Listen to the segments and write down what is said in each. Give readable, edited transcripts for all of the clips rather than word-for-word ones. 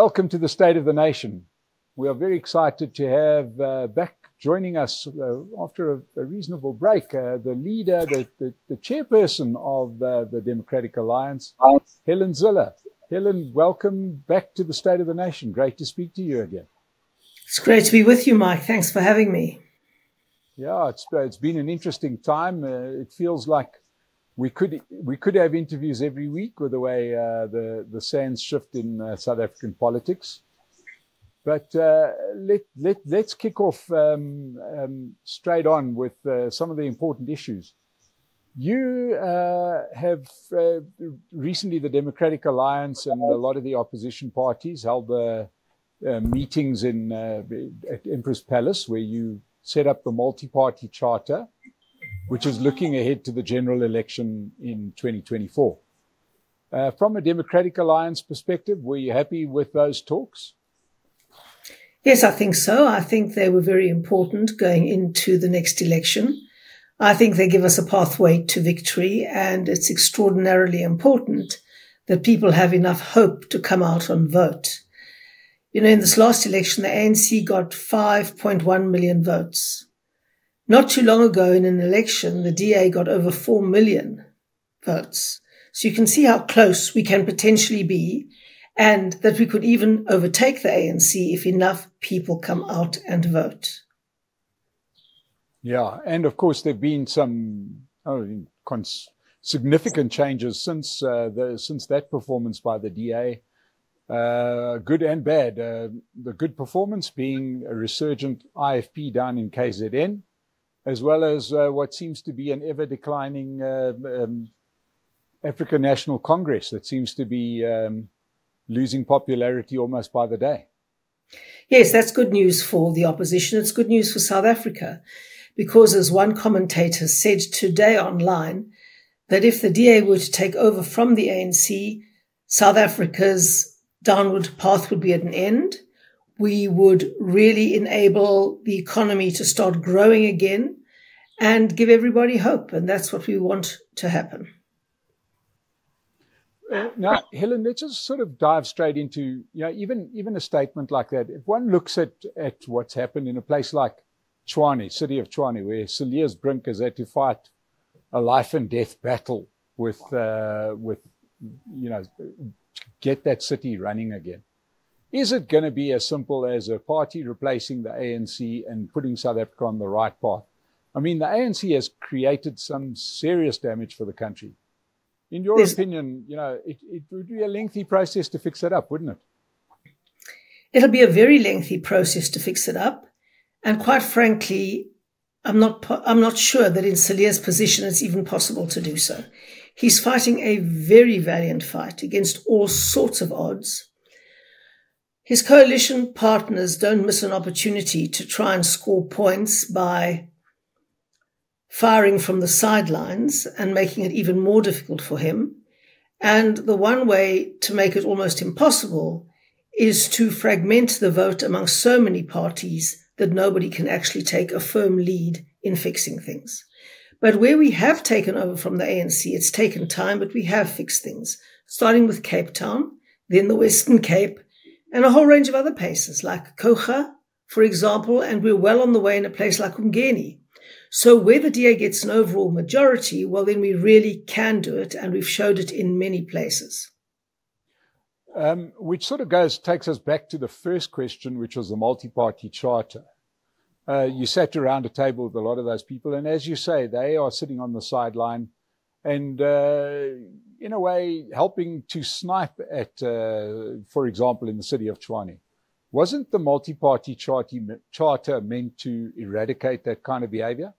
Welcome to the State of the Nation. We are very excited to have back joining us after a reasonable break, the leader, the chairperson of the Democratic Alliance, Helen Zille. Helen, welcome back to the State of the Nation. Great to speak to you again. It's great to be with you, Mike. Thanks for having me. Yeah, it's been an interesting time. It feels like we could have interviews every week with the way the sands shift in South African politics. But let's kick off straight on with some of the important issues. You have recently, the Democratic Alliance and a lot of the opposition parties held meetings at Empress Palace, where you set up the multi-party charter, which is looking ahead to the general election in 2024. From a Democratic Alliance perspective, were you happy with those talks? Yes, I think so. I think they were very important going into the next election. I think they give us a pathway to victory, and it's extraordinarily important that people have enough hope to come out and vote. You know, in this last election, the ANC got 5.1 million votes. Not too long ago in an election, the DA got over 4 million votes. So you can see how close we can potentially be, and that we could even overtake the ANC if enough people come out and vote. Yeah, and of course there have been some significant changes since that performance by the DA, good and bad. The good performance being a resurgent IFP down in KZN, as well as what seems to be an ever-declining African National Congress that seems to be losing popularity almost by the day. Yes, that's good news for the opposition. It's good news for South Africa, because as one commentator said today online, that if the DA were to take over from the ANC, South Africa's downward path would be at an end. We would really enable the economy to start growing again and give everybody hope. And that's what we want to happen. Now, Helen, let's just sort of dive straight into, even a statement like that. If one looks at what's happened in a place like Tshwane, city of Tshwane, where Cilliers Brink has had to fight a life and death battle with get that city running again. Is it going to be as simple as a party replacing the ANC and putting South Africa on the right path? I mean, the ANC has created some serious damage for the country. In your opinion, it would be a lengthy process to fix it up, wouldn't it? It'll be a very lengthy process to fix it up. And quite frankly, I'm not sure that in Cilliers' position it's even possible to do so. He's fighting a very valiant fight against all sorts of odds. His coalition partners don't miss an opportunity to try and score points by firing from the sidelines and making it even more difficult for him. And the one way to make it almost impossible is to fragment the vote amongst so many parties that nobody can actually take a firm lead in fixing things. But where we have taken over from the ANC, it's taken time, but we have fixed things, starting with Cape Town, then the Western Cape, and a whole range of other places like Koga, for example, and we're well on the way in a place like Umgeni. So where the DA gets an overall majority, well, then we really can do it, and we've showed it in many places. Which sort of takes us back to the first question, which was the multi-party charter. You sat around a table with a lot of those people, and as you say, they are sitting on the sideline and, in a way, helping to snipe at, for example, in the city of Tshwane. Wasn't the multi-party charter meant to eradicate that kind of behavior?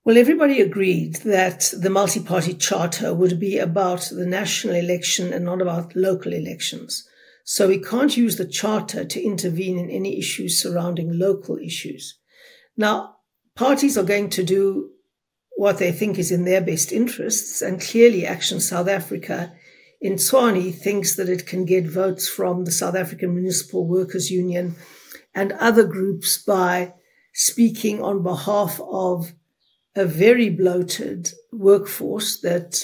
Well, everybody agreed that the multi-party charter would be about the national election and not about local elections. So we can't use the charter to intervene in any issues surrounding local issues. Now, parties are going to do what they think is in their best interests, and clearly Action South Africa in Tshwane thinks that it can get votes from the South African Municipal Workers Union and other groups by speaking on behalf of a very bloated workforce that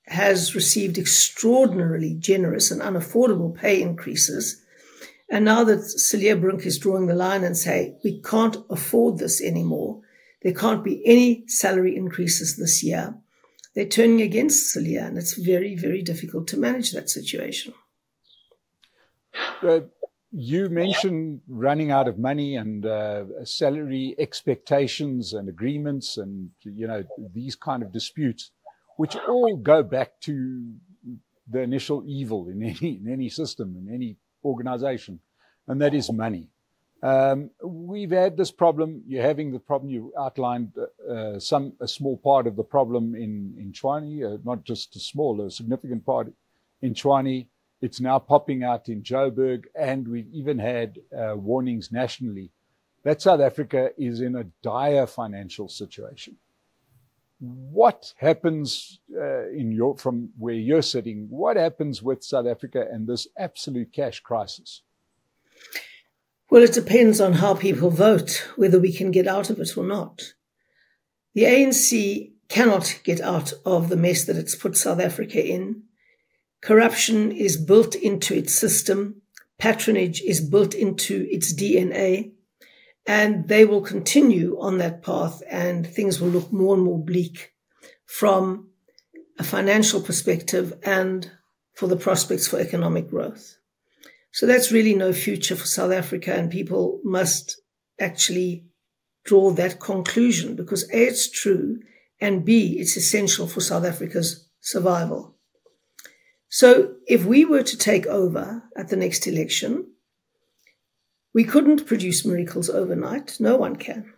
has received extraordinarily generous and unaffordable pay increases. And now that Zille Brink is drawing the line and say, we can't afford this anymore, there can't be any salary increases this year, they're turning against Zille, and it's very, very difficult to manage that situation. You mentioned running out of money and salary expectations and agreements and, these kind of disputes, which all go back to the initial evil in any system, in any organization, and that is money. We've had this problem. You're having the problem. You outlined a small part of the problem in Tshwane, not just a significant part in Tshwane. It's now popping out in Joburg, and we've even had warnings nationally that South Africa is in a dire financial situation. What happens from where you're sitting? What happens with South Africa and this absolute cash crisis? Well, it depends on how people vote, whether we can get out of it or not. The ANC cannot get out of the mess that it's put South Africa in. Corruption is built into its system. Patronage is built into its DNA. And they will continue on that path, and things will look more and more bleak from a financial perspective and for the prospects for economic growth. So that's really no future for South Africa, and people must actually draw that conclusion because A, it's true, and B, it's essential for South Africa's survival. So if we were to take over at the next election, we couldn't produce miracles overnight. No one can.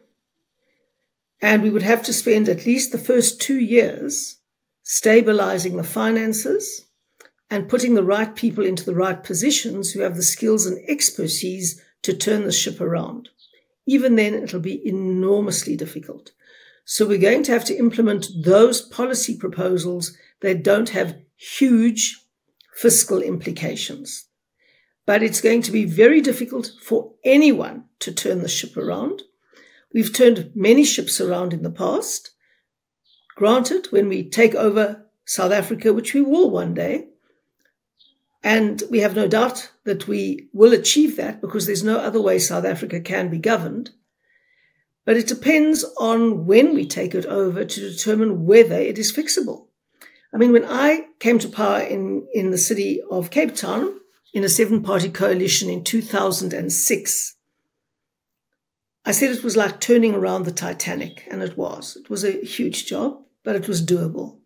And we would have to spend at least the first 2 years stabilizing the finances and putting the right people into the right positions who have the skills and expertise to turn the ship around. Even then, it'll be enormously difficult. So we're going to have to implement those policy proposals that don't have huge fiscal implications. But it's going to be very difficult for anyone to turn the ship around. We've turned many ships around in the past. Granted, when we take over South Africa, which we will one day, and we have no doubt that we will achieve that because there's no other way South Africa can be governed. But it depends on when we take it over to determine whether it is fixable. I mean, when I came to power in the city of Cape Town, in a 7-party coalition in 2006, I said it was like turning around the Titanic, and it was. It was a huge job, but it was doable.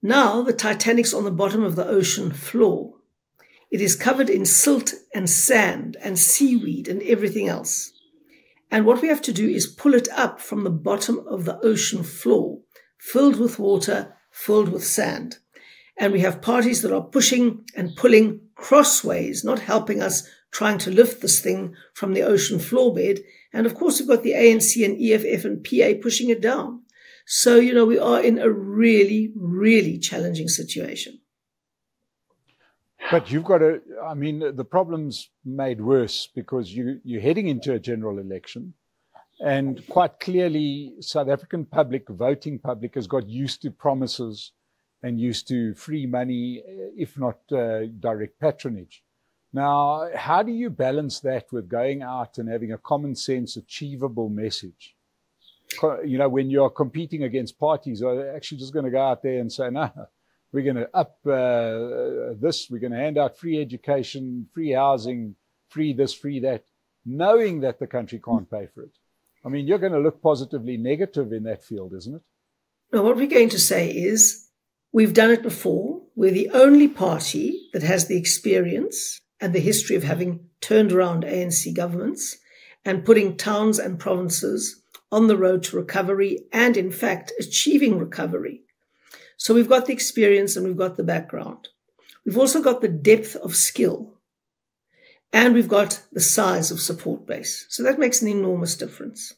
Now the Titanic's on the bottom of the ocean floor. It is covered in silt and sand and seaweed and everything else. And what we have to do is pull it up from the bottom of the ocean floor, filled with water, filled with sand. And we have parties that are pushing and pulling crossways, not helping us trying to lift this thing from the ocean floor bed. And of course, we've got the ANC and EFF and PA pushing it down. So, we are in a really, really challenging situation. But you've got the problem's made worse because you're heading into a general election. And quite clearly, South African voting public has got used to promises and used to free money, if not direct patronage. Now, how do you balance that with going out and having a common sense, achievable message? When you're competing against parties, are actually just going to go out there and say, no, we're going to up this, we're going to hand out free education, free housing, free this, free that, knowing that the country can't pay for it. I mean, you're going to look positively negative in that field, isn't it? No, what we're going to say is we've done it before. We're the only party that has the experience and the history of having turned around ANC governments and putting towns and provinces on the road to recovery and, in fact, achieving recovery. So we've got the experience and we've got the background. We've also got the depth of skill and we've got the size of support base. So that makes an enormous difference.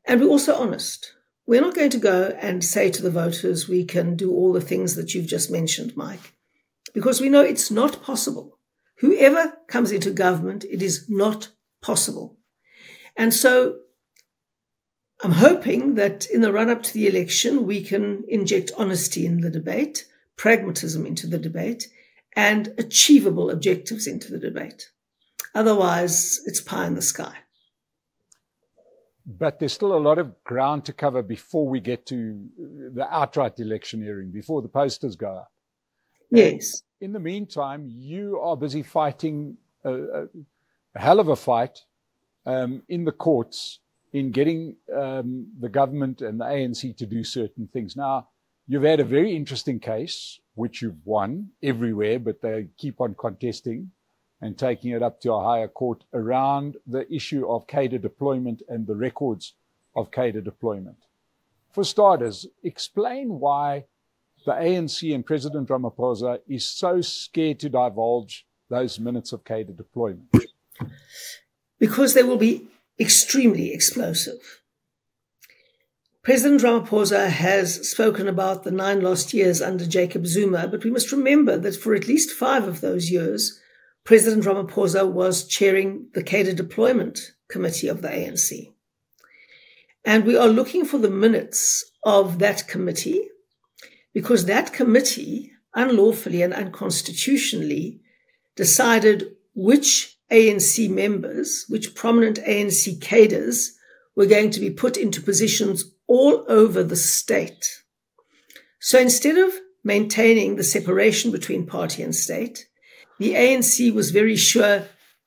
And we're also honest. We're not going to go and say to the voters, we can do all the things that you've just mentioned, Mike, because we know it's not possible. Whoever comes into government, it is not possible. And so I'm hoping that in the run-up to the election, we can inject honesty in the debate, pragmatism into the debate, and achievable objectives into the debate. Otherwise, it's pie in the sky. But there's still a lot of ground to cover before we get to the outright electioneering, before the posters go up. Yes. In the meantime, you are busy fighting a hell of a fight in the courts in getting the government and the ANC to do certain things. Now, you've had a very interesting case, which you've won everywhere, but they keep on contesting and taking it up to a higher court around the issue of cadre deployment and the records of cadre deployment. For starters, explain why the ANC and President Ramaphosa is so scared to divulge those minutes of cadre deployment. Because they will be extremely explosive. President Ramaphosa has spoken about the 9 lost years under Jacob Zuma, but we must remember that for at least 5 of those years, President Ramaphosa was chairing the cadre deployment committee of the ANC. And we are looking for the minutes of that committee because that committee unlawfully and unconstitutionally decided which ANC members, which prominent ANC cadres were going to be put into positions all over the state. So instead of maintaining the separation between party and state, the ANC was very sure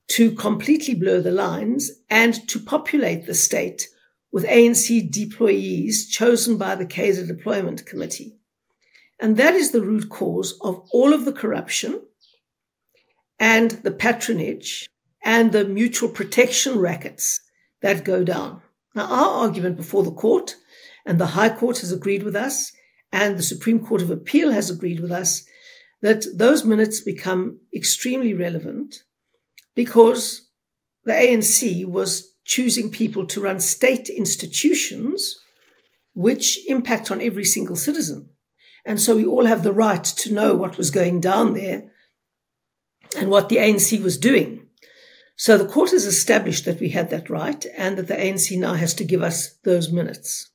to completely blur the lines and to populate the state with ANC deployees chosen by the cadre deployment committee. And that is the root cause of all of the corruption and the patronage and the mutual protection rackets that go down. Now, our argument before the court, and the High Court has agreed with us, and the Supreme Court of Appeal has agreed with us, that those minutes become extremely relevant because the ANC was choosing people to run state institutions which impact on every single citizen. And so we all have the right to know what was going down there and what the ANC was doing. So the court has established that we had that right and that the ANC now has to give us those minutes.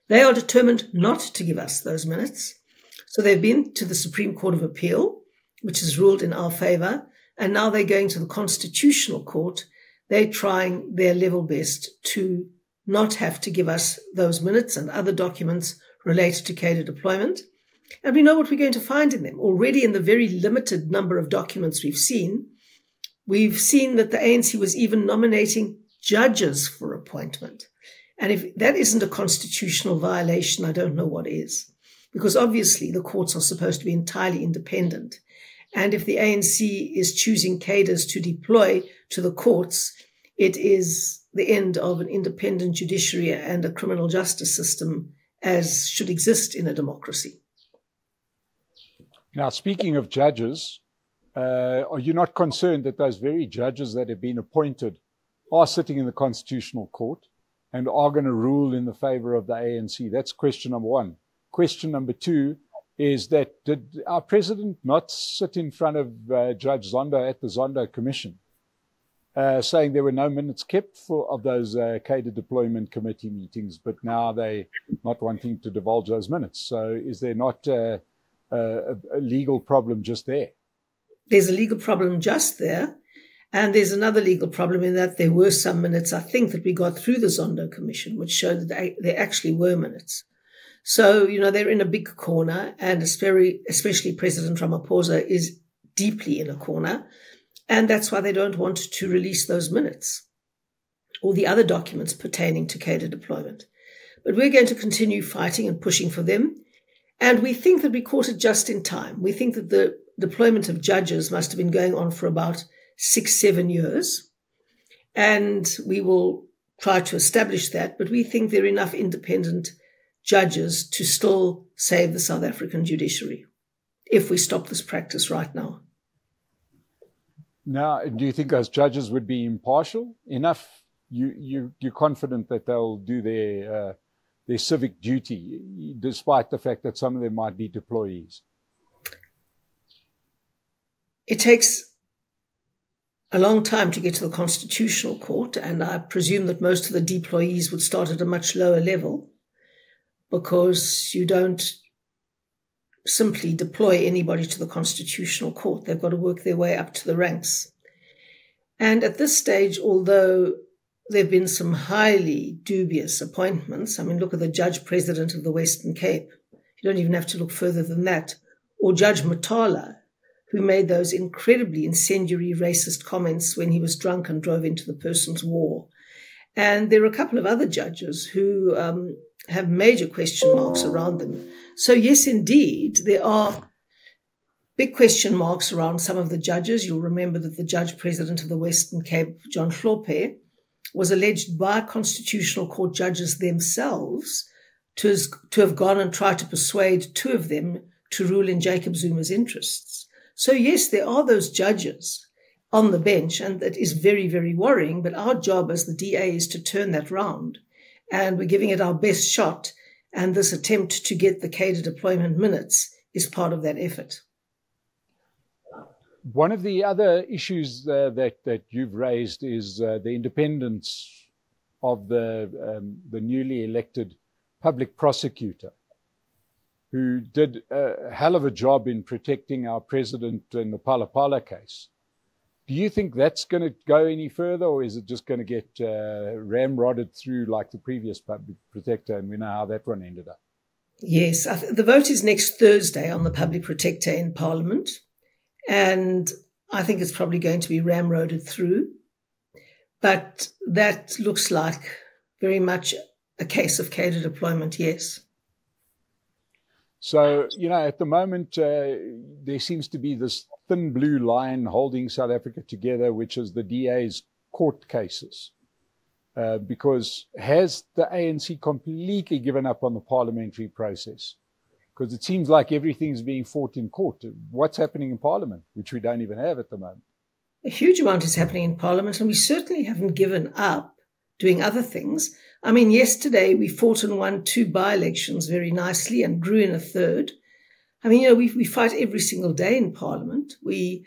They are determined not to give us those minutes. So they've been to the Supreme Court of Appeal, which has ruled in our favor, and now they're going to the Constitutional Court. They're trying their level best to not have to give us those minutes and other documents related to cadre deployment. And we know what we're going to find in them. Already in the very limited number of documents we've seen that the ANC was even nominating judges for appointment. And if that isn't a constitutional violation, I don't know what is. Because obviously the courts are supposed to be entirely independent. And if the ANC is choosing cadres to deploy to the courts, it is the end of an independent judiciary and a criminal justice system as should exist in a democracy. Now, speaking of judges, are you not concerned that those very judges that have been appointed are sitting in the Constitutional Court and are going to rule in the favor of the ANC? That's question number one. Question number two is that did our president not sit in front of Judge Zondo at the Zondo Commission saying there were no minutes kept of those cadre deployment committee meetings, but now they're not wanting to divulge those minutes? So is there not a legal problem just there? There's a legal problem just there. And there's another legal problem in that there were some minutes, I think, that we got through the Zondo Commission, which showed that there actually were minutes. So, they're in a big corner, and especially President Ramaphosa is deeply in a corner. And that's why they don't want to release those minutes or the other documents pertaining to cadre deployment. But we're going to continue fighting and pushing for them. And we think that we caught it just in time. We think that the deployment of judges must have been going on for about 6-7 years. And we will try to establish that. But we think there are enough independent judges to still save the South African judiciary if we stop this practice right now. Now, do you think those judges would be impartial enough? You're confident that they'll do their civic duty, despite the fact that some of them might be deployees? It takes a long time to get to the Constitutional Court, and I presume that most of the deployees would start at a much lower level, because you don't simply deploy anybody to the Constitutional Court. They've got to work their way up to the ranks. And at this stage, although there have been some highly dubious appointments, I mean, look at the Judge President of the Western Cape. You don't even have to look further than that. Or Judge Matala, who made those incredibly incendiary racist comments when he was drunk and drove into the person's war. And there are a couple of other judges who have major question marks around them. So yes, indeed, there are big question marks around some of the judges. You'll remember that the Judge President of the Western Cape, John Hlophe, was alleged by Constitutional Court judges themselves to have gone and tried to persuade two of them to rule in Jacob Zuma's interests. So yes, there are those judges on the bench, and that is very, very worrying. But our job as the DA is to turn that round, and we're giving it our best shot. And this attempt to get the cadre deployment minutes is part of that effort. One of the other issues that you've raised is the independence of the newly elected public prosecutor, who did a hell of a job in protecting our president in the Pala case. Do you think that's going to go any further, or is it just going to get ramrodded through like the previous public protector, and we know how that one ended up? Yes, the vote is next Thursday on the public protector in Parliament, and I think it's probably going to be ramrodded through. But that looks like very much a case of cadre deployment, yes. So, at the moment, there seems to be this thin blue line holding South Africa together, which is the DA's court cases. Because has the ANC completely given up on the parliamentary process? Because it seems like everything's being fought in court. What's happening in Parliament, which we don't even have at the moment? A huge amount is happening in Parliament, and we certainly haven't given up doing other things. I mean, yesterday we fought and won 2 by-elections very nicely and grew in a third. I mean, we fight every single day in Parliament. We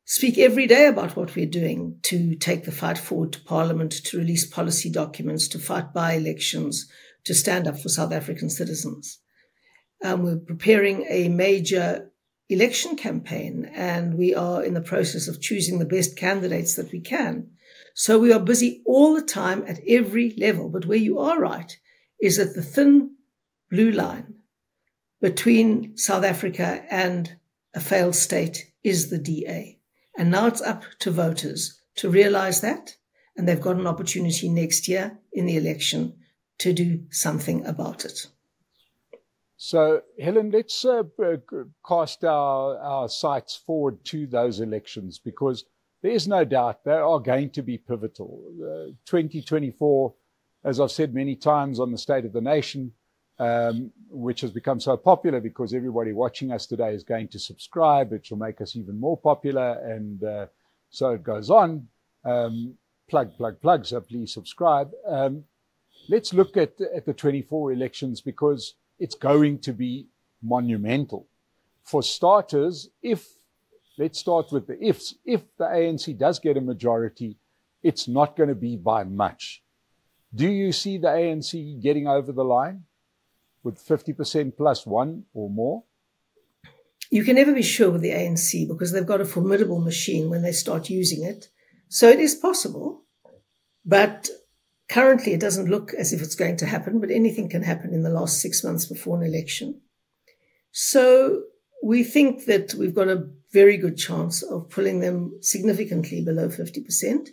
speak every day about what we're doing to take the fight forward to Parliament, to release policy documents, to fight by-elections, to stand up for South African citizens. We're preparing a major election campaign, and we are in the process of choosing the best candidates that we can. So we are busy all the time at every level. But where you are right is that the thin blue line between South Africa and a failed state is the DA. And now it's up to voters to realize that, and they've got an opportunity next year in the election to do something about it. So, Helen, let's cast our sights forward to those elections, because there is no doubt they are going to be pivotal. 2024, as I've said many times on the State of the Nation, which has become so popular because everybody watching us today is going to subscribe, it will make us even more popular, and so it goes on. Plug, so please subscribe. Let's look at the 24 elections, because it's going to be monumental. For starters, let's start with the ifs. If the ANC does get a majority, it's not going to be by much. Do you see the ANC getting over the line with 50% plus one or more? You can never be sure with the ANC, because they've got a formidable machine when they start using it. So it is possible, but currently it doesn't look as if it's going to happen, but anything can happen in the last 6 months before an election. So we think that we've got a very good chance of pulling them significantly below 50%.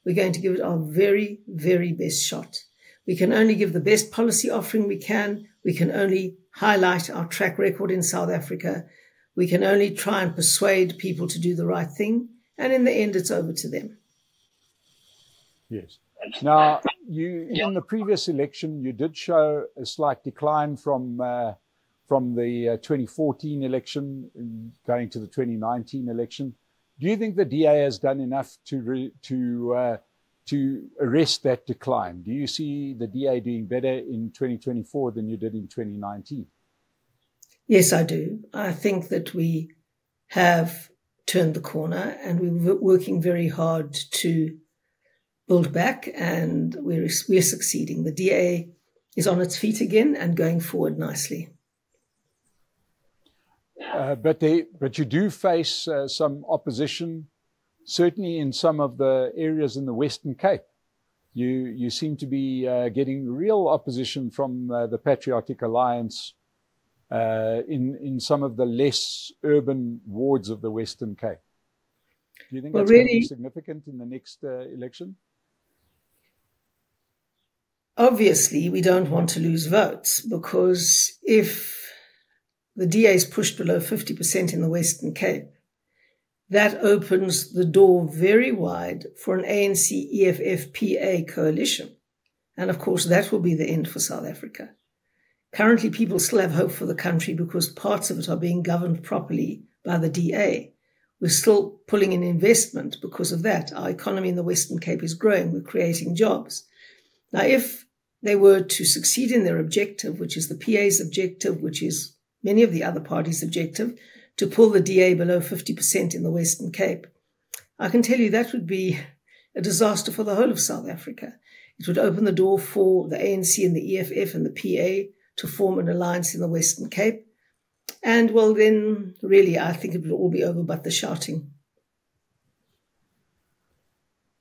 We're going to give it our very, very best shot. We can only give the best policy offering we can. We can only highlight our track record in South Africa. We can only try and persuade people to do the right thing. And in the end, it's over to them. Yes. Now, in the previous election, you did show a slight decline from the 2014 election going to the 2019 election. Do you think the DA has done enough to arrest that decline? Do you see the DA doing better in 2024 than you did in 2019? Yes, I do. I think that we have turned the corner, and we're working very hard to build back, and we're succeeding. The DA is on its feet again and going forward nicely. But you do face some opposition, certainly in some of the areas in the Western Cape. You seem to be getting real opposition from the Patriotic Alliance in some of the less urban wards of the Western Cape. Do you think that's going to be significant in the next election? Obviously, we don't want to lose votes, because if the DA is pushed below 50% in the Western Cape, that opens the door very wide for an ANC-EFF-PA coalition. And of course, that will be the end for South Africa. Currently, people still have hope for the country because parts of it are being governed properly by the DA. We're still pulling in investment because of that. Our economy in the Western Cape is growing. We're creating jobs. Now, if they were to succeed in their objective, which is the PA's objective, which is many of the other parties' objective, to pull the DA below 50% in the Western Cape, I can tell you that would be a disaster for the whole of South Africa. It would open the door for the ANC and the EFF and the PA to form an alliance in the Western Cape. And, well, then, really, I think it would all be over but the shouting.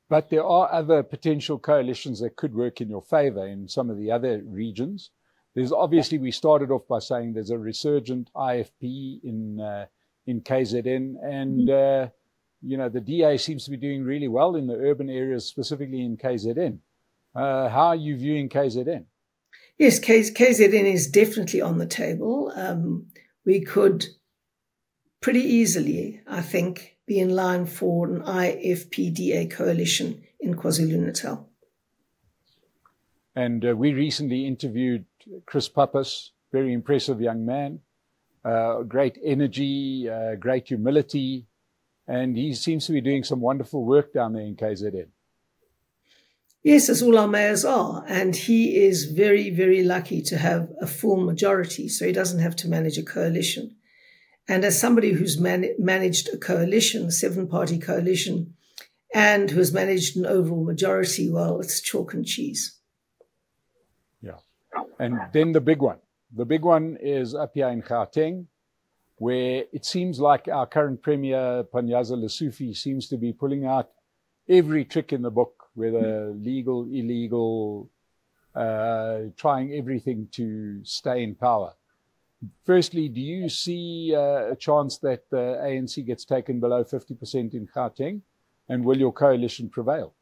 But there are other potential coalitions that could work in your favor in some of the other regions. There's obviously, we started off by saying there's a resurgent IFP in KZN, and the DA seems to be doing really well in the urban areas, specifically in KZN. How are you viewing KZN? Yes, KZN is definitely on the table. We could pretty easily, I think, be in line for an IFP-DA coalition in KwaZulu-Natal. And we recently interviewed Chris Pappas, very impressive young man, great energy, great humility, and he seems to be doing some wonderful work down there in KZN. Yes, as all our mayors are, and he is very, very lucky to have a full majority, so he doesn't have to manage a coalition. And as somebody who's managed a coalition, a 7-party coalition, and who has managed an overall majority, well, it's chalk and cheese. Yeah. And then the big one. The big one is up here in Gauteng, where it seems like our current Premier, Panyaza Lesufi, seems to be pulling out every trick in the book, whether legal, illegal, trying everything to stay in power. Firstly, do you see a chance that the ANC gets taken below 50% in Gauteng? And will your coalition prevail?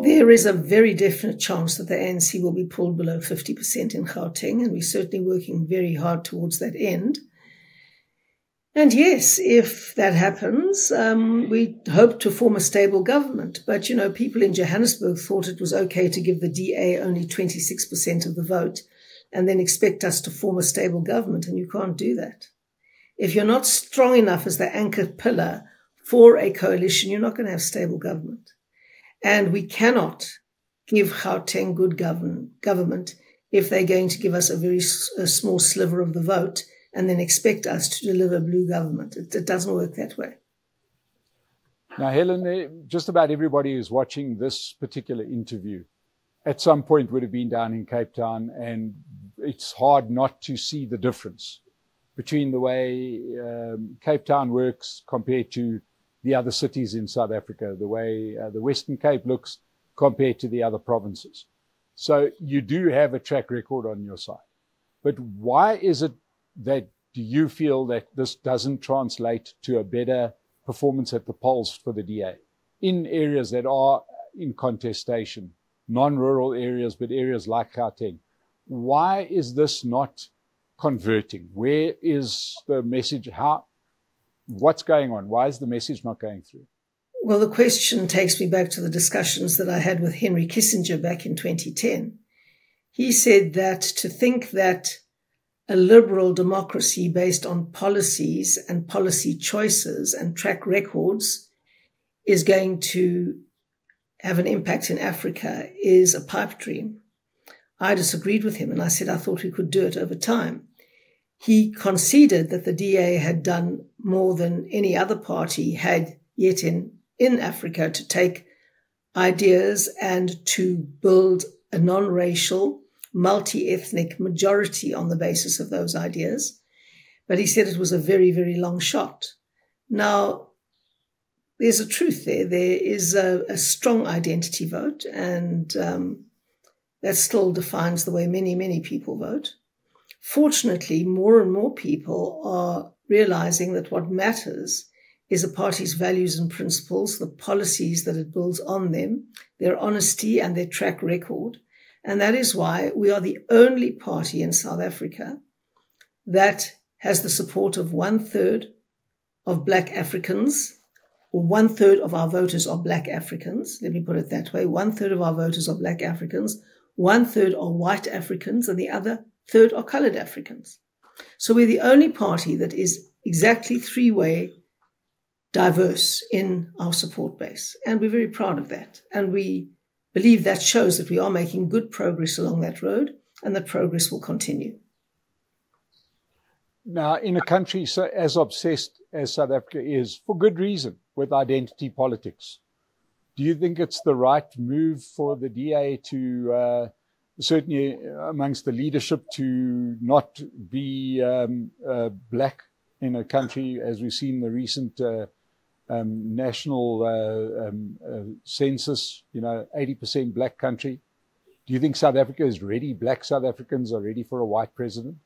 There is a very definite chance that the ANC will be pulled below 50% in Gauteng, and we're certainly working very hard towards that end. And yes, if that happens, we hope to form a stable government. But, people in Johannesburg thought it was okay to give the DA only 26% of the vote and then expect us to form a stable government, and you can't do that. If you're not strong enough as the anchor pillar for a coalition, you're not going to have stable government. And we cannot give Gauteng good government if they're going to give us a small sliver of the vote and then expect us to deliver blue government. It doesn't work that way. Now, Helen, just about everybody who's watching this particular interview at some point would have been down in Cape Town, and it's hard not to see the difference between the way Cape Town works compared to the other cities in South Africa, the way the Western Cape looks compared to the other provinces. So you do have a track record on your side. But why is it that do you feel that this doesn't translate to a better performance at the polls for the DA in areas that are in contestation, non-rural areas, but areas like Gauteng? Why is this not converting? Where is the message? What's going on? Why is the message not going through? Well, the question takes me back to the discussions that I had with Henry Kissinger back in 2010. He said that to think that a liberal democracy based on policies and policy choices and track records is going to have an impact in Africa is a pipe dream. I disagreed with him, and I said I thought we could do it over time. he conceded that the DA had done more than any other party had yet in Africa to take ideas and to build a non-racial, multi-ethnic majority on the basis of those ideas. But he said it was a very, very long shot. Now, there's a truth there. There is a strong identity vote, and that still defines the way many, many people vote. Fortunately, more and more people are realizing that what matters is a party's values and principles, the policies that it builds on them, their honesty and their track record. And that is why we are the only party in South Africa that has the support of 1/3 of Black Africans, or 1/3 of our voters are Black Africans. Let me put it that way. 1/3 of our voters are Black Africans, 1/3 are white Africans, and the other third are colored Africans. So we're the only party that is exactly three-way diverse in our support base. And we're very proud of that. And we believe that shows that we are making good progress along that road, and that progress will continue. Now, in a country so as obsessed as South Africa is, for good reason, with identity politics, do you think it's the right move for the DA to, certainly amongst the leadership, to not be black in a country, as we've seen the recent national census, 80% black country? Do you think South Africa is ready, black South Africans are ready for a white president?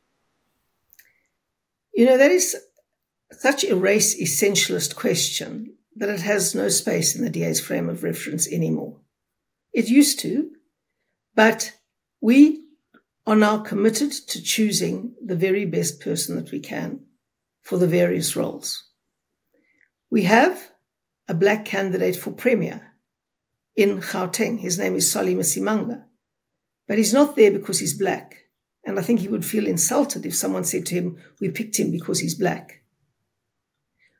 That is such a race essentialist question that it has no space in the DA's frame of reference anymore. It used to, but we are now committed to choosing the very best person that we can for the various roles. We have a black candidate for premier in Gauteng. His name is Solly Masimanga, but he's not there because he's black. And I think he would feel insulted if someone said to him, we picked him because he's black.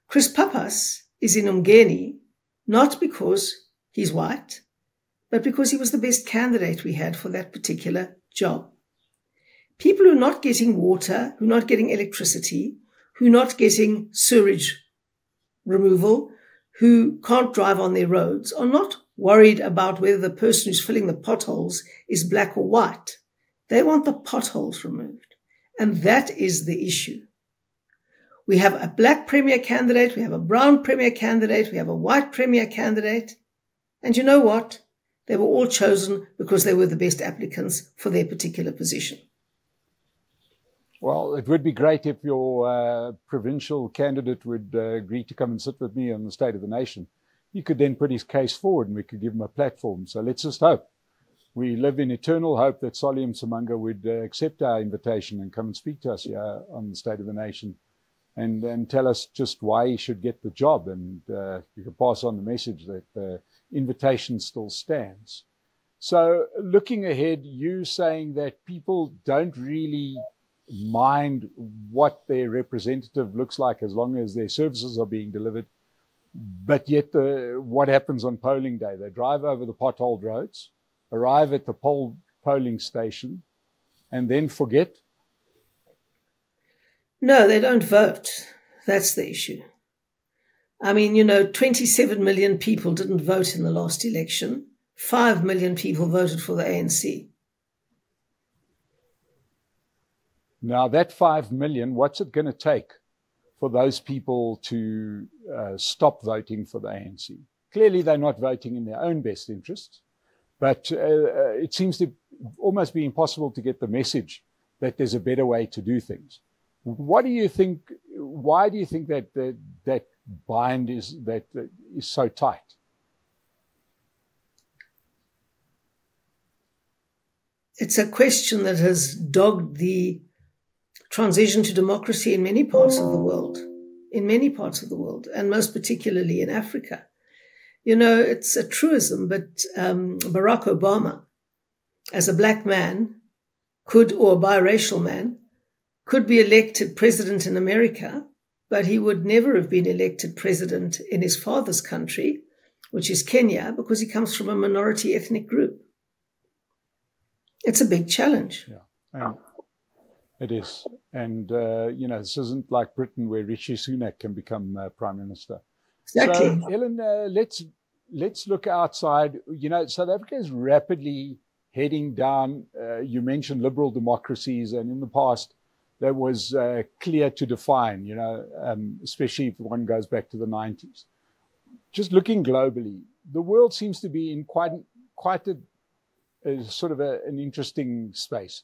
Chris Papas is in Umgeni, not because he's white, but because he was the best candidate we had for that particular job. People who are not getting water, who are not getting electricity, who are not getting sewage removal, who can't drive on their roads, are not worried about whether the person who's filling the potholes is black or white. They want the potholes removed. And that is the issue. We have a black premier candidate, we have a brown premier candidate, we have a white premier candidate. And you know what? They were all chosen because they were the best applicants for their particular position. Well, it would be great if your provincial candidate would agree to come and sit with me on the State of the Nation. He could then put his case forward and we could give him a platform. So let's just hope. We live in eternal hope that Solly Masimanga would accept our invitation and come and speak to us here on the State of the Nation and tell us just why he should get the job. And you can pass on the message that the invitation still stands. So looking ahead, you saying that people don't really mind what their representative looks like as long as their services are being delivered. But yet what happens on polling day? They drive over the potholed roads, arrive at the polling station, and then forget? No, they don't vote. That's the issue. I mean, 27 million people didn't vote in the last election. 5 million people voted for the ANC. Now, that 5 million, what's it going to take for those people to stop voting for the ANC? Clearly, they're not voting in their own best interests. But it seems to almost be impossible to get the message that there's a better way to do things. What do you think? Why do you think that that bind is so tight? It's a question that has dogged the transition to democracy in many parts of the world, and most particularly in Africa. It's a truism, but Barack Obama, as a black man, or a biracial man, could be elected president in America, but he would never have been elected president in his father's country, which is Kenya, because he comes from a minority ethnic group. It's a big challenge. Yeah. It is. And, this isn't like Britain where Rishi Sunak can become Prime Minister. Exactly. So, Helen, let's look outside. South Africa is rapidly heading down. You mentioned liberal democracies, and in the past, that was clear to define, especially if one goes back to the 90s. Just looking globally, the world seems to be in quite a sort of an interesting space.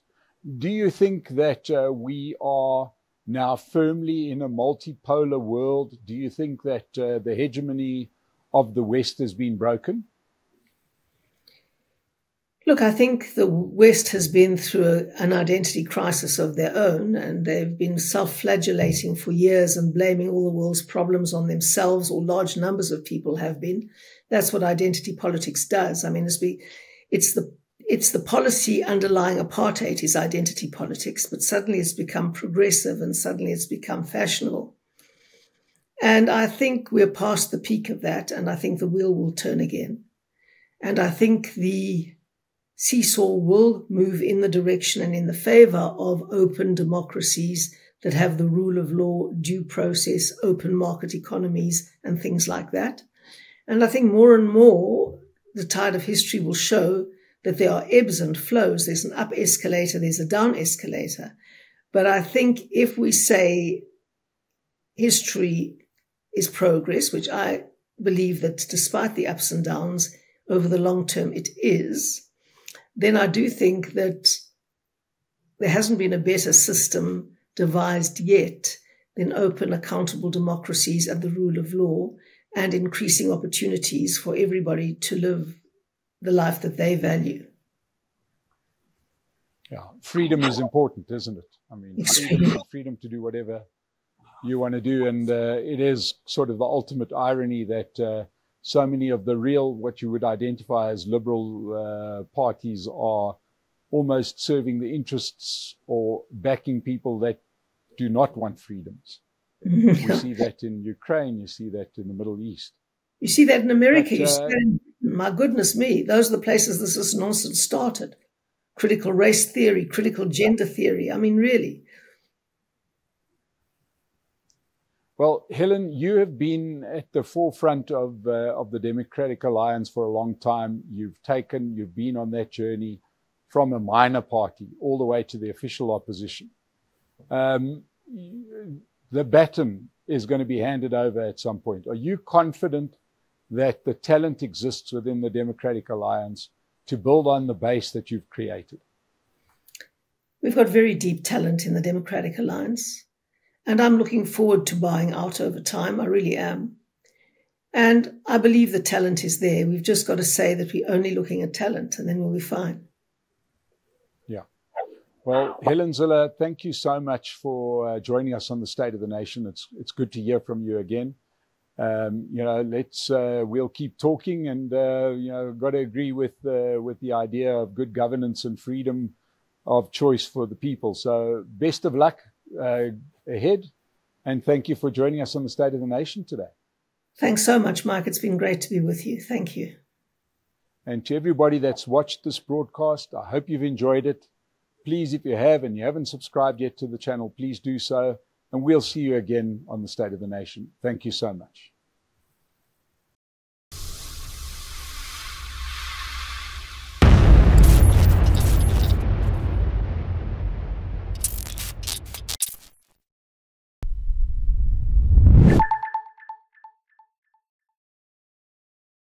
Do you think that we are now firmly in a multipolar world? Do you think that the hegemony of the West has been broken? Look, I think the West has been through an identity crisis of their own, and they've been self-flagellating for years and blaming all the world's problems on themselves, or large numbers of people have been. That's what identity politics does. I mean, it's the policy underlying apartheid is identity politics, but suddenly it's become progressive and suddenly it's become fashionable. And I think we're past the peak of that, and I think the wheel will turn again. And I think the seesaw will move in the direction and in the favor of open democracies that have the rule of law, due process, open market economies, and things like that. And I think more and more the tide of history will show that there are ebbs and flows. There's an up escalator, there's a down escalator. But I think if we say history is progress, which I believe that despite the ups and downs, over the long term it is, then I do think that there hasn't been a better system devised yet than open, accountable democracies and the rule of law and increasing opportunities for everybody to live the life that they value. Yeah, freedom is important, isn't it? I mean, freedom to do whatever you want to do. And it is sort of the ultimate irony that so many of the real, what you would identify as liberal parties are almost serving the interests or backing people that do not want freedoms. You see that in Ukraine, you see that in the Middle East. You see that in America. You see that in, my goodness me, those are the places this nonsense started. Critical race theory, critical gender theory. I mean, really. Well, Helen, you have been at the forefront of the Democratic Alliance for a long time. You've been on that journey from a minor party all the way to the official opposition. The baton is going to be handed over at some point. Are you confident that the talent exists within the Democratic Alliance to build on the base that you've created? We've got very deep talent in the Democratic Alliance. And I'm looking forward to buying out over time. I really am. And I believe the talent is there. We've just got to say that we're only looking at talent, and then we'll be fine. Yeah. Well, Helen Zille, thank you so much for joining us on the State of the Nation. It's good to hear from you again. We'll keep talking, and got to agree with the idea of good governance and freedom of choice for the people. So best of luck ahead, and thank you for joining us on the State of the Nation today. Thanks so much, Mike. It's been great to be with you. Thank you. And to everybody that's watched this broadcast, I hope you've enjoyed it. Please, if you have and you haven't subscribed yet to the channel, please do so. And we'll see you again on the State of the Nation. Thank you so much.